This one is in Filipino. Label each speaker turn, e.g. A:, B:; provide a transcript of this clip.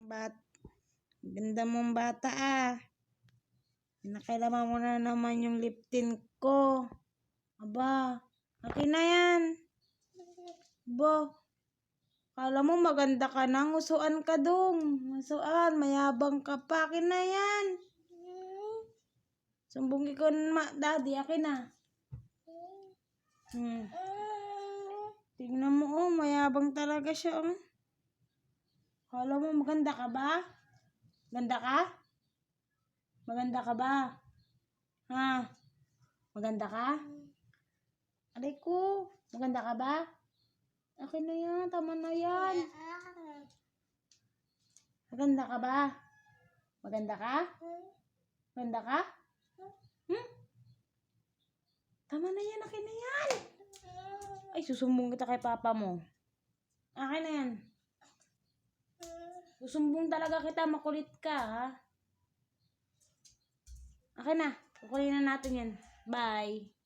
A: Ganda mong bata ah. Nakailaman mo na naman yung lip tint ko. Aba, akin na yan. Aba, kala mo maganda ka na, ngusuan ka dong. Ngusuan, mayabang ka pa. Akin na yan. Sumbong ko na, daddy, akin na. Tingnan mo, oh, mayabang talaga siya, oh. Kala mo maganda ka ba? Ganda ka? Maganda ka ba? Ha? Maganda ka? Aray ko, maganda ka ba? Akin na yan, tama na yan. Maganda ka ba? Maganda ka? Maganda ka? Tama na yan, akin na yan. Ay, susumbong kita kay papa mo. Akin na yan. Susumbong talaga kita, makulit ka, ha? Akin na, kukunin na natin yan. Bye.